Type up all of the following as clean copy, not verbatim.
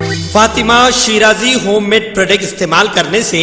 Fatima Shirazi home made product इस्तेमाल करने से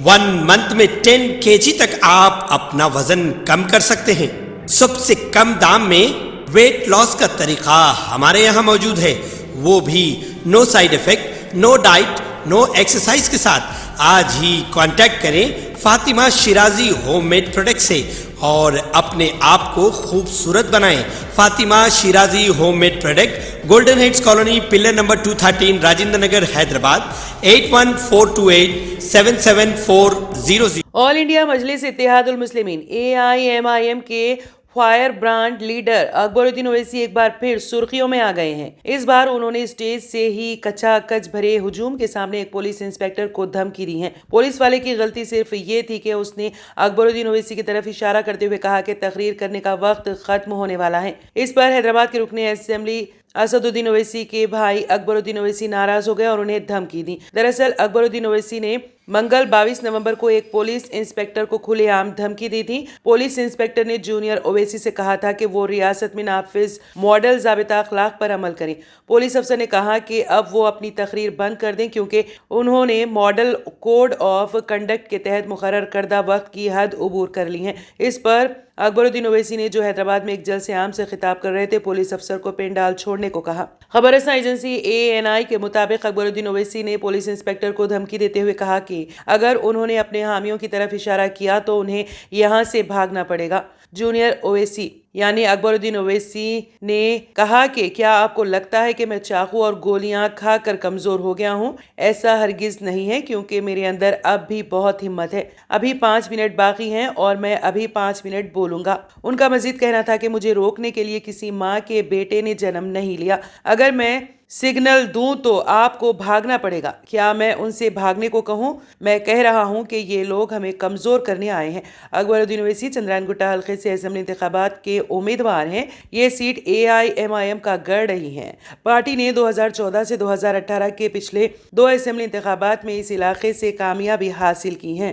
1 मंथ में 10 kg तक आप अपना वजन कम कर सकते हैं। सबसे कम दाम में वेट लॉस का तरीका हमारे यहाँ मौजूद है, वो भी no side effect, no diet, no exercise के साथ। आज ही कांटेक्ट करें फातिमा शिराजी होममेड प्रोडक्ट से और अपने आप को खूबसूरत बनाएं। Fatima Shirazi homemade product, golden heads colony, pillar number 213, Rajendra Nagar, Hyderabad 8142877400। All India Majlis Ittehadul Muslimeen AIMIM के fire brand leader Akbaruddin Owaisi एक बार फिर सुर्खियों में आ गए हैं। इस बार उन्होंने स्टेज से ही कचाकच भरे हुजूम के सामने एक पुलिस इंस्पेक्टर को धमकी दी है। पुलिस वाले की गलती सिर्फ ये थी कि उसने अकबरुद्दीन ओवैसी की तरफ इशारा करते हुए कहा कि तकरीर करने का वक्त खत्म होने वाला है। इस पर हैदराबाद के रुकने असेंबली असदुद्दीन ओवैसी के भाई अकबरुद्दीन ओवैसी नाराज हो गए और उन्हें धमकी दी। दरअसल अकबरुद्दीन ओवैसी ने मंगल 22 नवंबर को एक पुलिस इंस्पेक्टर को खुलेआम धमकी दी थी। पुलिस इंस्पेक्टर ने जूनियर ओवैसी से कहा था कि वो रियासत में नाफिज मॉडल ज़ाबिता अखलाक पर अमल करें। पुलिस अफसर ने कहा कि अब वो अपनी तकरीर बंद कर दें क्योंकि उन्होंने मॉडल कोड ऑफ कंडक्ट के तहत मुकर्रर करदा वक्त की हद उबूर कर ली है। इस पर अकबरुद्दीन ओवैसी ने, जो हैदराबाद में एक जलसे आम से खिताब कर रहे थे, पुलिस अफसर को पेंडाल छोड़ने को कहा। खबरसां एजेंसी ANI के मुताबिक अकबरुद्दीन ओवैसी ने पुलिस इंस्पेक्टर को धमकी देते हुए कहा कि अगर उन्होंने अपने हामियों की तरफ इशारा किया तो उन्हें यहाँ से भागना पड़ेगा। जूनियर ओवैसी यानी अकबरुद्दीन ओवैसी ने कहा कि क्या आपको लगता है कि मैं चाकू और गोलियां खाकर कमजोर हो गया हूं? ऐसा हरगिज नहीं है क्योंकि मेरे अंदर अब भी बहुत हिम्मत है। अभी 5 मिनट बाकी हैं और मैं अभी 5 मिनट बोलूंगा। उनका मजीद कहना था कि मुझे रोकने के लिए किसी माँ के बेटे ने जन्म नहीं लिया। अगर मैं सिग्नल दूं तो आपको भागना पड़ेगा। क्या मैं उनसे भागने को कहूं? मैं कह रहा हूं कि ये लोग हमें कमजोर करने आए हैं। अकबरुद्दीन ओवैसी चंद्रायन गुट्टा हल्के से असेंबली इंतखाबात के उम्मीदवार हैं। ये सीट AIMIM का गढ़ रही है। पार्टी ने 2014 से 2018 के पिछले 2 असेंबली इंतखाबात में इस इलाके से कामयाबी हासिल की है।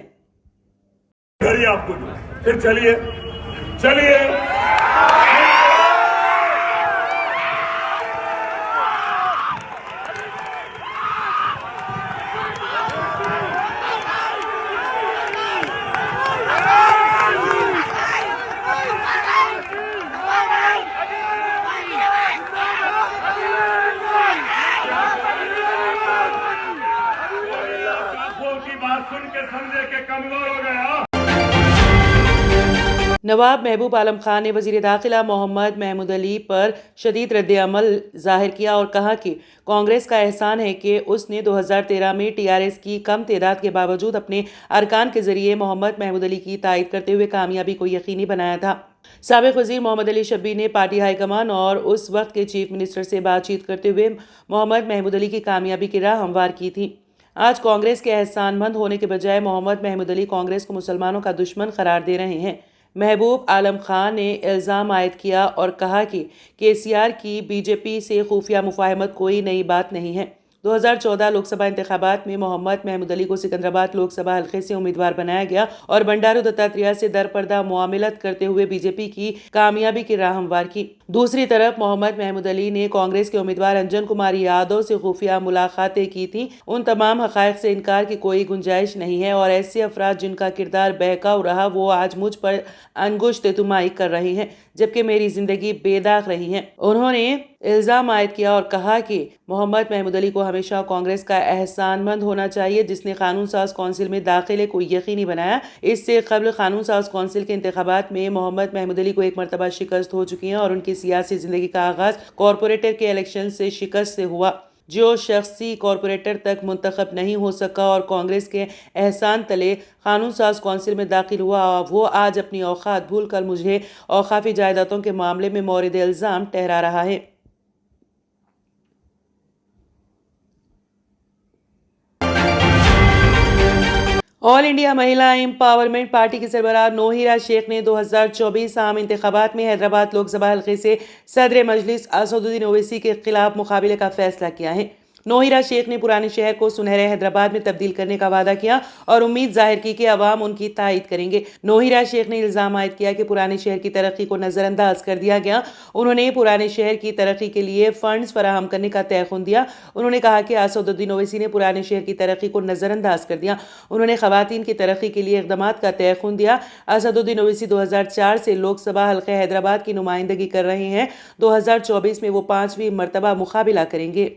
फिर चलिए नवाब महबूब आलम खान ने वजीर दाखिला मोहम्मद महमूद अली पर शदीद रद्द-ए-अमल जाहिर किया और कहा कि कांग्रेस का एहसान है कि उसने 2013 में TRS की कम तादाद के बावजूद अपने अरकान के जरिए मोहम्मद महमूद अली की तायद करते हुए कामयाबी को यकीनी बनाया था। साबिक वजीर मोहम्मद अली शब्बी ने पार्टी हाईकमान और उस वक्त के चीफ मिनिस्टर से बातचीत करते हुए मोहम्मद महमूद अली की कामयाबी की राह हमवार की थी। आज कांग्रेस के एहसानमंद होने के बजाय मोहम्मद महमूद अली कांग्रेस को मुसलमानों का दुश्मन करार दे रहे हैं। महबूब आलम खान ने इल्ज़ाम आयद किया और कहा कि KCR की BJP से खुफिया मुफाहमत कोई नई बात नहीं है। 2014 लोकसभा इंतखाबात में मोहम्मद महमूद अली को सिकंदराबाद लोकसभा हल्के से उम्मीदवार बनाया गया और बंडारू दत्तात्रेय से दरपर्दा मुआमलत करते हुए BJP की कामयाबी की राह हमवार की। दूसरी तरफ मोहम्मद महमूद अली ने कांग्रेस के उम्मीदवार अंजन कुमार यादव से खुफिया मुलाकातें की थी। उन तमाम हक़ाइक़ से इनकार की कोई गुंजाइश नहीं है और ऐसे अफराद जिनका किरदार बहकाऊ रहा वो आज मुझ पर अंगुश तेतुमाई कर रहे हैं जबकि मेरी जिंदगी बेदाग रही है। उन्होंने इल्ज़ाम आयद किया और कहा कि मोहम्मद महमूद अली को हमेशा कांग्रेस का एहसानमंद होना चाहिए जिसने कानून साज कौंसिल में दाखिले को यकीनी बनाया। इससे कबल कानून साज कौंसिल के इंतखाबात में मोहम्मद महमूद अली को एक मरतबा शिकस्त हो चुकी है और उनकी सियासी जिंदगी का आगाज कॉरपोरेटर के इलेक्शन से शिकस्त से हुआ। जो शख्सी कॉरपोरेटर तक मुंतखब नहीं हो सका और कांग्रेस के एहसान तले कानून साज कौंसिल में दाखिल हुआ, वो आज अपनी औकात भूल कर मुझे औकाफी जायदादों के मामले में मौरिद इल्ज़ाम ठहरा रहा है। ऑल इंडिया महिला एम्पावरमेंट पार्टी की सरबराह नोहिरा शेख ने 2024 आम इंतखाबात में हैदराबाद लोकसभा हल्के से सदर मजलिस असदुद्दीन ओवैसी के खिलाफ मुकाबले का फैसला किया है। नोहिरा शेख ने पुराने शहर को सुनहरे हैदराबाद में तब्दील करने का वादा किया और उम्मीद जाहिर की कि अवाम उनकी तायद करेंगे। नोहिरा शेख ने इल्जाम आयद किया कि पुराने शहर की तरक्की को नजरअंदाज कर दिया गया। उन्होंने पुराने शहर की तरक्की के लिए फंड्स फराहम करने का तयखुन दिया। उन्होंने कहा कि असदुद्दीन ओवैसी ने पुराने शहर की तरक्की को नजरअंदाज कर दिया। उन्होंने खवातीन की तरक्की के लिए इक़दामात का तयखुन दिया। असदुद्दीन ओवैसी 2004 से लोकसभा हल्के हैदराबाद की नुमाइंदगी कर रहे हैं। 2024 में वो 5वीं मरतबा मुकाबला करेंगे।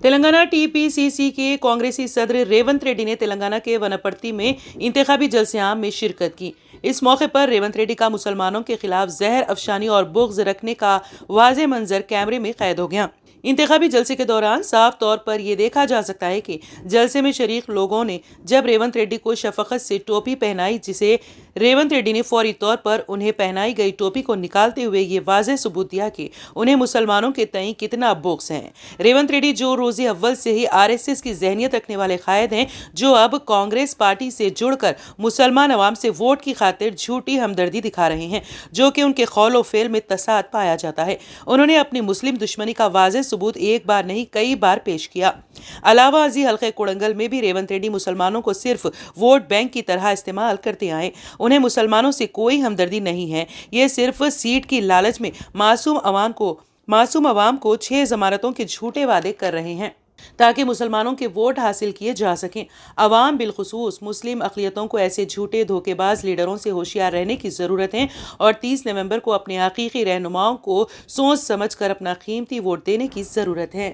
तेलंगाना टीपीसीसी के कांग्रेसी सदर रेवंत रेड्डी ने तेलंगाना के वनपर्ती में इंतखाबी जलसे-आम में शिरकत की। इस मौके पर रेवंत रेड्डी का मुसलमानों के खिलाफ जहर अफशानी और बुग़्ज़ रखने का वाज़े मंजर कैमरे में कैद हो गया। इंतखाबी जलसे के दौरान साफ तौर पर यह देखा जा सकता है कि जलसे में शरीक लोगों ने जब रेवंत रेड्डी को शफकत से टोपी पहनाई, जिसे रेवंत रेड्डी ने फौरी तौर पर उन्हें पहनाई गई टोपी को निकालते हुए ये वाज़ेह सबूत दिया कि उन्हें मुसलमानों के तई कितना बुग़्ज़ है। रेवंत रेड्डी जो रोज़े अव्वल से ही आरएसएस की ज़हनियत रखने वाले कायद हैं, जो अब कांग्रेस पार्टी से जुड़कर मुसलमान अवाम से वोट की खातिर झूठी हमदर्दी दिखा रहे हैं, जो कि उनके कौल व फ़ेल में तसाद पाया जाता है। उन्होंने अपनी मुस्लिम दुश्मनी का वाज़ेह सबूत एक बार नहीं कई बार पेश किया। अलावा अजी हल्के कोडंगल में भी रेवंत रेड्डी मुसलमानों को सिर्फ वोट बैंक की तरह इस्तेमाल करते आए। उन्हें मुसलमानों से कोई हमदर्दी नहीं है। ये सिर्फ सीट की लालच में मासूम अवाम को 6 ज़मानतों के झूठे वादे कर रहे हैं ताकि मुसलमानों के वोट हासिल किए जा सकें। अवाम बिलखुसूस मुस्लिम अक़लियतों को ऐसे झूठे धोखेबाज लीडरों से होशियार रहने की ज़रूरत है और 30 नवंबर को अपने हकीकी रहनुमाओं को सोच समझ कर अपना कीमती वोट देने की ज़रूरत है।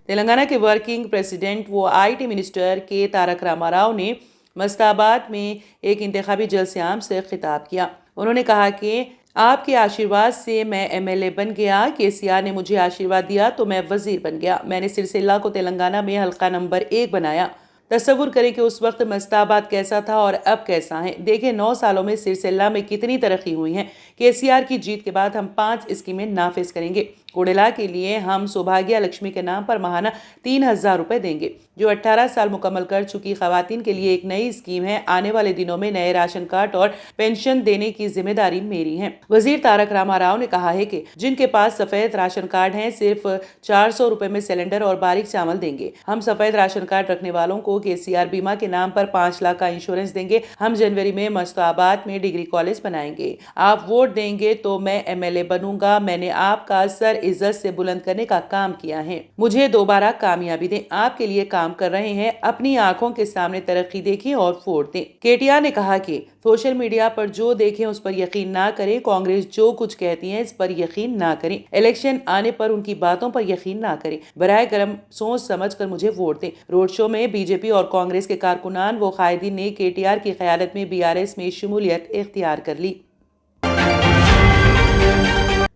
तेलंगाना के वर्किंग प्रेसिडेंट व आईटी मिनिस्टर के तारक रामाराव ने मस्ताबाद में एक इंतखाबी जलसे-आम से खिताब किया। उन्होंने कहा कि आपके आशीर्वाद से मैं एमएलए बन गया। केसीआर ने मुझे आशीर्वाद दिया तो मैं वजीर बन गया। मैंने सिरसिल्ला को तेलंगाना में हल्का नंबर 1 बनाया। तसव्वुर करें कि उस वक्त मस्ताबाद कैसा था और अब कैसा है। देखें 9 सालों में सिरसिल्ला में कितनी तरक्की हुई है। केसीआर की जीत के बाद हम 5 स्कीमें नाफिज करेंगे। कोडेला के लिए हम सौभाग्य लक्ष्मी के नाम पर माहाना 3000 रुपए देंगे, जो 18 साल मुकम्मल कर चुकी खवातीन के लिए एक नई स्कीम है। आने वाले दिनों में नए राशन कार्ड और पेंशन देने की जिम्मेदारी मेरी है। वजीर तारक रामाराव ने कहा है कि जिनके पास सफेद राशन कार्ड हैं सिर्फ 400 रुपए में सिलेंडर और बारीक चावल देंगे। हम सफेद राशन कार्ड रखने वालों को केसीआर बीमा के नाम पर 5 लाख का इंश्योरेंस देंगे। हम जनवरी में मस्ताबाद में डिग्री कॉलेज बनाएंगे। आप वोट देंगे तो मैं एमएलए बनूंगा। मैंने आपका सर इज्जत से बुलंद करने का काम किया है। मुझे दोबारा कामयाबी दें। आपके लिए काम कर रहे हैं। अपनी आंखों के सामने तरक्की देखें और वोट दें। केटीआर ने कहा कि सोशल मीडिया पर जो देखें उस पर यकीन ना करें। कांग्रेस जो कुछ कहती है इस पर यकीन ना करें। इलेक्शन आने पर उनकी बातों पर यकीन ना करें। बराए करम सोच समझ कर मुझे वोट दें। रोड शो में बीजेपी और कांग्रेस के कारकुनान व कायदीन ने केटीआर की क़यादत में बीआरएस में शमूलियत इख्तियार कर ली।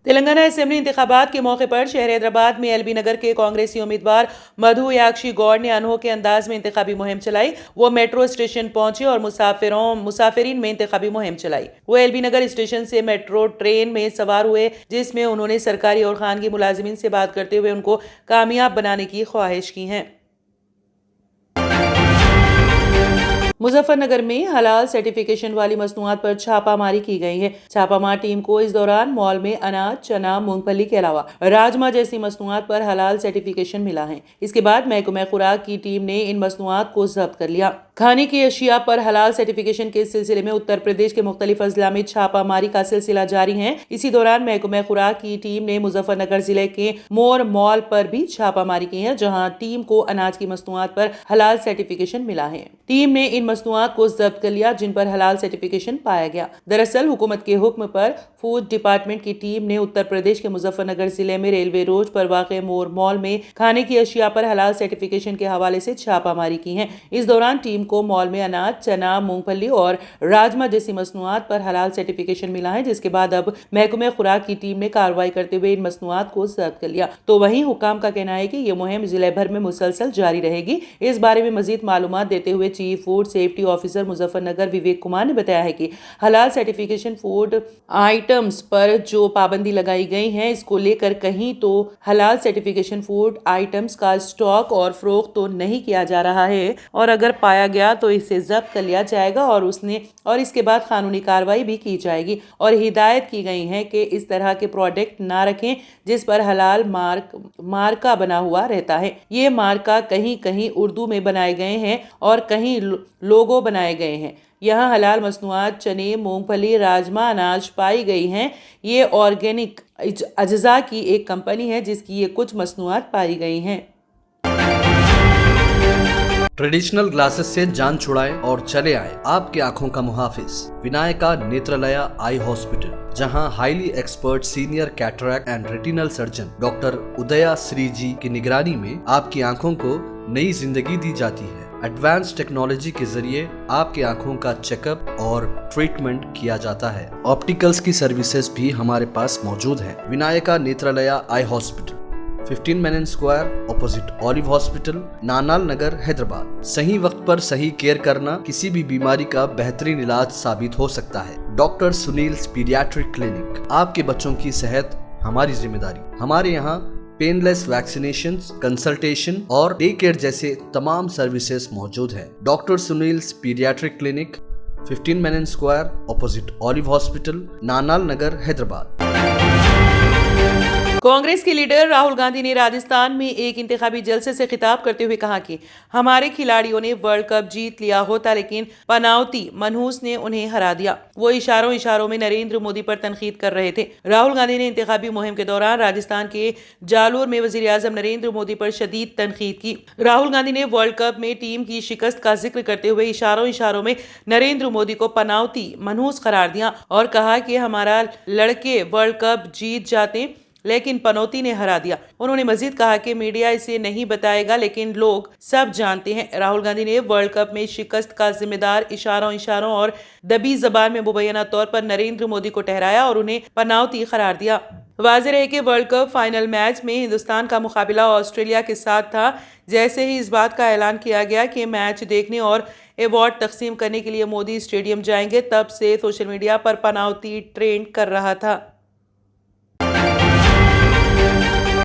तेलंगाना असेंबली इंतखाबात के मौके पर शहर हैदराबाद में एलबी नगर के कांग्रेसी उम्मीदवार मधु याक्षी गौड़ ने अनोखे अंदाज में इंतखाबी मुहिम चलाई। वो मेट्रो स्टेशन पहुंचे और मुसाफिरीन में इंतखाबी मुहिम चलाई। वो एलबी नगर स्टेशन से मेट्रो ट्रेन में सवार हुए, जिसमें उन्होंने सरकारी और खानगी मुलाजिमीन से बात करते हुए उनको कामयाब बनाने की ख्वाहिश की है। मुजफ्फरनगर में हलाल सर्टिफिकेशन वाली मसनूआत पर छापामारी की गई है। छापामार टीम को इस दौरान मॉल में अनाज, चना, मूंगफली के अलावा राजमा जैसी मसनूआत पर हलाल सर्टिफिकेशन मिला है। इसके बाद महकमा खुराक की टीम ने इन मसनूआत को जब्त कर लिया। खाने की अशिया पर हलाल सर्टिफिकेशन के सिलसिले में उत्तर प्रदेश के मुख्तलिफ अजला में छापामारी का सिलसिला जारी है। इसी दौरान महकमा खुराक की टीम ने मुजफ्फरनगर जिले के मोर मॉल पर भी छापामारी की है, जहां टीम को अनाज की मसनूआत पर हलाल सर्टिफिकेशन मिला है। टीम ने इन मसनूआत को जब्त कर लिया जिन पर हलाल सर्टिफिकेशन पाया गया। दरअसल हुकूमत के हुक्म पर फूड डिपार्टमेंट की टीम ने उत्तर प्रदेश के मुजफ्फरनगर जिले में रेलवे रोड पर वाक़े मोर मॉल में खाने की अशिया पर हलाल सर्टिफिकेशन के हवाले से छापामारी की है। इस दौरान टीम को मॉल में अनाज, चना, मूंगफली और राजमा जैसी मसनूआत पर हलाल सर्टिफिकेशन मिला है, जिसके बाद अब महकमे खुराक की टीम ने कार्रवाई करते हुए इन मसनूआत को जब्त कर लिया। तो वहीं हुकाम का कहना है कि ये मुहिम जिले भर में मुसलसल जारी रहेगी। इस बारे में मजीद मालूमात देते हुए chief food safety officer Muzaffarnagar Vivek Kumar ने बताया है कि हलाल सर्टिफिकेशन फूड आइटम्स पर जो पाबंदी लगाई गई है, इसको लेकर कहीं तो हलाल सर्टिफिकेशन फूड आइटम्स का स्टॉक और फरोख्त तो नहीं किया जा रहा है, और अगर पाया گیا تو اسے ضبط کر لیا جائے گا اور اس کے بعد قانونی کارروائی بھی کی جائے گی، اور ہدایت کی گئی ہے کہ اس طرح کے پروڈکٹ نہ رکھیں جس پر حلال مارکہ بنا ہوا رہتا ہے۔ یہ مارکہ کہیں کہیں اردو میں بنائے گئے ہیں اور کہیں لوگو بنائے گئے ہیں۔ یہاں حلال مصنوعات چنے، مونگ پھلی، راجما، اناج پائی گئی ہیں۔ یہ آرگینک اجزاء کی ایک کمپنی ہے جس کی یہ کچھ مصنوعات پائی گئی ہیں۔ ٹریڈیشنل گلاسز سے جان چھڑائیں اور چلے آئیں آپ کی آنکھوں کا محافظ ونائکا نیترالیہ آئی ہاسپٹل، جہاں highly expert senior cataract and retinal surgeon doctor Udaya Sri ji کی نگرانی میں آپ کی آنکھوں کو نئی زندگی دی جاتی ہے۔ ایڈوانس ٹیکنالوجی کے ذریعے آپ کی آنکھوں کا چیک اپ اور ٹریٹمنٹ کیا جاتا ہے۔ آپٹیکلز کی سروسز بھی ہمارے پاس موجود ہیں۔ Vinayaka Netralaya eye hospital, 15 Menon square, opposite Olive hospital, Nanal Nagar, Hyderabad. صحیح وقت پر صحیح کیئر کرنا کسی بھی بیماری کا بہترین علاج ثابت ہو سکتا ہے۔ ڈاکٹر سنیلز پیڈیاٹرک کلینک، آپ کے بچوں کی صحت ہماری ذمہ داری۔ ہمارے یہاں پین لیس ویکسینیشنز، کنسلٹیشن اور ڈے کیئر جیسے تمام سروسز موجود ہیں۔ Doctor Sunil's paediatric clinic, 15 Menon square, opposite Olive hospital, Nanal Nagar, Hyderabad. Congress کے لیڈر راہل گاندھی نے راجستھان میں ایک انتخابی جلسے سے خطاب کرتے ہوئے کہا کہ ہمارے کھلاڑیوں نے ورلڈ کپ جیت لیا ہوتا لیکن پناوتی منحوس نے انہیں ہرا دیا۔ وہ اشاروں میں نریندر مودی پر تنقید کر رہے تھے۔ راہل گاندھی نے انتخابی مہم کے دوران راجستھان کے جالور میں وزیر اعظم نریندر مودی پر شدید تنقید کی۔ راہل گاندھی نے ورلڈ کپ میں ٹیم کی شکست کا ذکر کرتے ہوئے اشاروں میں نریندر مودی کو پناوتی منحوس قرار دیا اور کہا کہ ہمارا لڑکے ورلڈ کپ جیت جاتے لیکن پنوتی نے ہرا دیا۔ انہوں نے مزید کہا کہ میڈیا اسے نہیں بتائے گا لیکن لوگ سب جانتے ہیں۔ راہل گاندھی نے ورلڈ کپ میں شکست کا ذمہ دار اشاروں اور دبی زبان میں مبینہ طور پر نریندر مودی کو ٹھہرایا اور انہیں پناوتی قرار دیا۔ واضح رہے کہ ورلڈ کپ فائنل میچ میں ہندوستان کا مقابلہ آسٹریلیا کے ساتھ تھا۔ جیسے ہی اس بات کا اعلان کیا گیا کہ میچ دیکھنے اور ایوارڈ تقسیم کرنے کے لیے مودی اسٹیڈیم جائیں گے، تب سے سوشل میڈیا پر پناوتی ٹرینڈ کر رہا تھا۔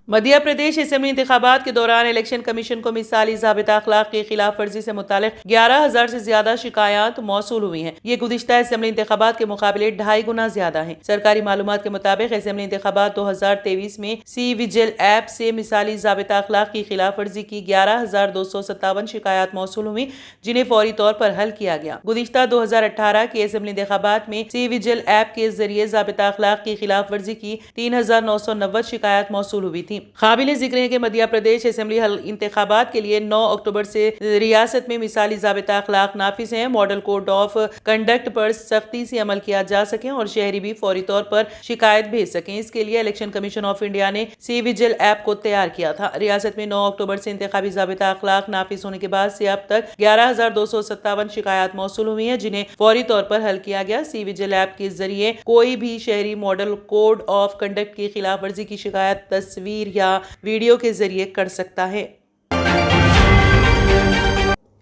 مدھیہ پردیش اسمبلی انتخابات کے دوران الیکشن کمیشن کو مثالی ضابطہ اخلاق کی خلاف ورزی سے متعلق 11,000 سے زیادہ شکایات موصول ہوئی ہیں۔ یہ گزشتہ اسمبلی انتخابات کے مقابلے 2.5 گنا زیادہ ہیں۔ سرکاری معلومات کے مطابق اسمبلی انتخابات 2023 میں سی وجل ایپ سے مثالی ضابطہ اخلاق کی خلاف ورزی کی 11,257 شکایات موصول ہوئی، جنہیں فوری طور پر حل کیا گیا۔ گزشتہ 2018 کے اسمبلی انتخابات میں سی وجل ایپ کے ذریعے ضابطہ اخلاق کی خلاف ورزی کی 3,990 شکایات موصول ہوئی تھی۔ قابل ذکر ہے کہ مدھیہ پردیش اسمبلی انتخابات کے لیے 9 اکتوبر سے ریاست میں مثالی ضابطہ اخلاق نافذ ہیں۔ ماڈل کوڈ آف کنڈکٹ پر سختی سے عمل کیا جا سکے اور شہری بھی فوری طور پر شکایت بھیج سکیں۔ اس کے لیے الیکشن کمیشن آف انڈیا نے سی وجل ایپ کو تیار کیا تھا۔ ریاست میں 9 اکتوبر سے انتخابی ضابطہ اخلاق نافذ ہونے کے بعد سے اب تک 11,257 شکایات موصول ہوئی ہیں، جنہیں فوری طور پر حل کیا گیا۔ سی وجل ایپ کے ذریعے کوئی بھی شہری ماڈل کوڈ آف کنڈکٹ کی خلاف ورزی کی شکایت تصویر یا ویڈیو کے ذریعے کر سکتا ہے۔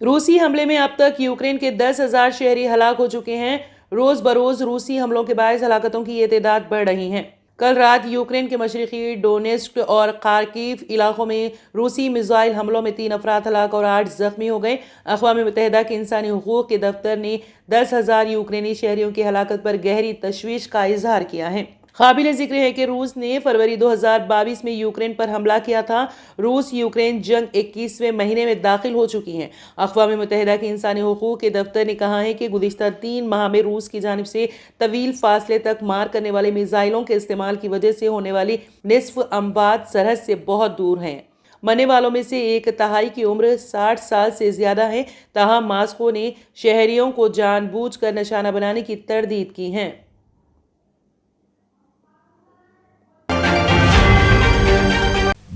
روسی حملے میں اب تک یوکرین کے 10,000 شہری ہلاک ہو چکے ہیں۔ روز بروز روسی حملوں کے باعث ہلاکتوں کی یہ تعداد بڑھ رہی ہے۔ کل رات یوکرین کے مشرقی ڈونیٹسک اور خارکیو علاقوں میں روسی میزائل حملوں میں 3 افراد ہلاک اور 8 زخمی ہو گئے۔ اقوام متحدہ کے انسانی حقوق کے دفتر نے 10,000 یوکرینی شہریوں کی ہلاکت پر گہری تشویش کا اظہار کیا ہے۔ قابل ذکر ہے کہ روس نے فروری 2022 میں یوکرین پر حملہ کیا تھا۔ روس یوکرین جنگ 21ویں مہینے میں داخل ہو چکی ہے۔ اقوام متحدہ کے انسانی حقوق کے دفتر نے کہا ہے کہ گزشتہ 3 ماہ میں روس کی جانب سے طویل فاصلے تک مار کرنے والے میزائلوں کے استعمال کی وجہ سے ہونے والی نصف اموات سرحد سے بہت دور ہیں۔ مرنے والوں میں سے 1/3 کی عمر 60 سال سے زیادہ ہے۔ تاہم ماسکو نے شہریوں کو جان بوجھ کر نشانہ بنانے کی تردید کی ہے۔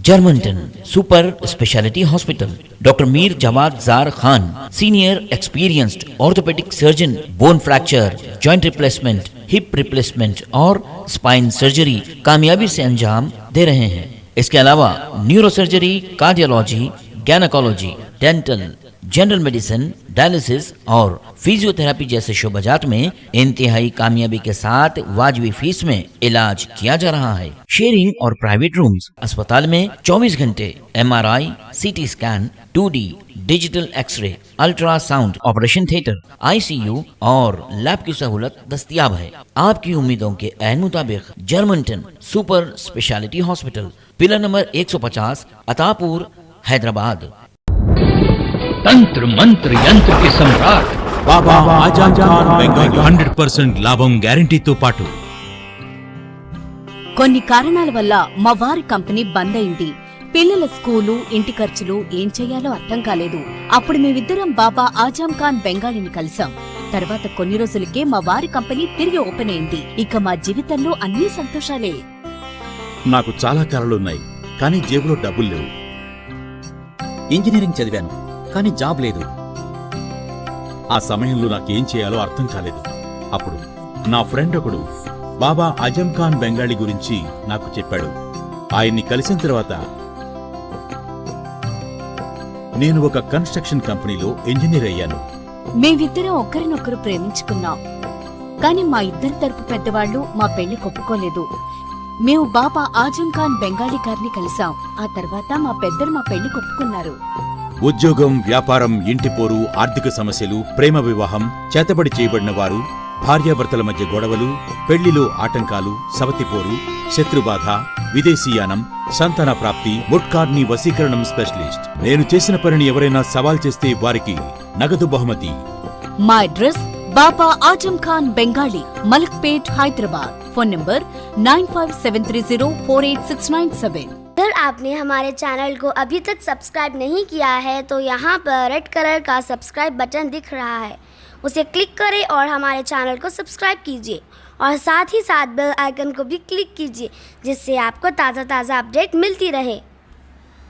جرمنٹن super speciality hospital, doctor Mir Jawad Zar Khan, senior experienced orthopaedic surgeon, bone fracture, joint replacement, hip replacement اور اسپائن سرجری کامیابی سے انجام دے رہے ہیں۔ اس کے علاوہ neuro surgery, cardiology, gynaecology, dental, general medicine, dialysis اور فزیو تھراپی جیسے شعبہ جات میں انتہائی کامیابی کے ساتھ واجبی فیس میں علاج کیا جا رہا ہے۔ شیئرنگ اور پرائیویٹ رومز، اسپتال میں 24 گھنٹے MRI، CT scan, 2D digital x-ray, ultrasound, operation theatre, ICU और लैब की सहूलत दस्तयाब है। आपकी उम्मीदों के ऐन मुताबिक Germanten super speciality hospital, pillar number 150, Attapur, Hyderabad. तंत्र मंत्र यंत्र के सम्राट బాబా ఆజాం ఖాన్ బెంగాలీ 100% లాభం గ్యారంటీతో పాటు. కొన్ని కారణాల వల్ల మా వారి కంపెనీ బంద్ అయింది. పిల్లల స్కూలు, ఇంటి ఖర్చులు ఏం చెయ్యాలో అర్థం కాలేదు. అప్పుడు మేమిద్దరం బాబా ఆజాం ఖాన్ బెంగాలీని కలిసాం. తర్వాత కొన్ని రోజులకే మా వారి కంపెనీ తిరిగి ఓపెన్ అయింది. ఇక మా జీవితంలో అన్ని సంతోషాలే. నాకు చాలా కలలున్నాయి, కానీ జేబులో డబ్బులు లేవు. ఇంజనీరింగ్ చదివాను, కానీ జాబ్ లేదు. ఆ సమయంలో నాకేం చేయాలో అర్థం కాలేదు. అప్పుడు నా ఫ్రెండ్ ఒకడు బాబా ఆజం ఖాన్ బెంగాలీ గురించి నాకు చెప్పాడు. ఆయన్ని కలిసిన తర్వాత నేను ఒక కన్స్ట్రక్షన్ కంపెనీలో ఇంజనీర్ అయ్యాను. మేమిద్దరం ఒకరినొకరు ప్రేమించుకున్నాం. కాని మా ఇద్దరి తరపు పెద్దవాళ్లు మా పెళ్లి ఒప్పుకోలేదు. మేము బాబా ఆజం ఖాన్ బెంగాలీ గారిని కలిసాం. ఆ తర్వాత మా పెద్దలు మా పెళ్లి ఒప్పుకున్నారు. ఉద్యోగం, వ్యాపారం, ఇంటిపోరు, ఆర్థిక సమస్యలు, ప్రేమ వివాహం, చేతబడి చేయబడిన వారు, భార్యాభర్తల మధ్య గొడవలు, పెళ్లిలో ఆటంకాలు, సవతిపోరు, శత్రుబాధ, విదేశీయానం, సంతాన ప్రాప్తి, ముట్కార్ని వశీకరణం స్పెషలిస్ట్. నేను చేసిన పనిని ఎవరైనా సవాల్ చేస్తే వారికి నగదు బహుమతి. మా address Baba Azam Khan Bengali, Malakpet, Hyderabad. Phone number 9573048697। अगर आपने हमारे चैनल को अभी तक सब्सक्राइब नहीं किया है तो यहाँ पर रेड कलर का सब्सक्राइब बटन दिख रहा है, उसे क्लिक करें और हमारे चैनल को सब्सक्राइब कीजिए और साथ ही साथ बेल आइकन को भी क्लिक कीजिए, जिससे आपको ताज़ा अपडेट मिलती रहे।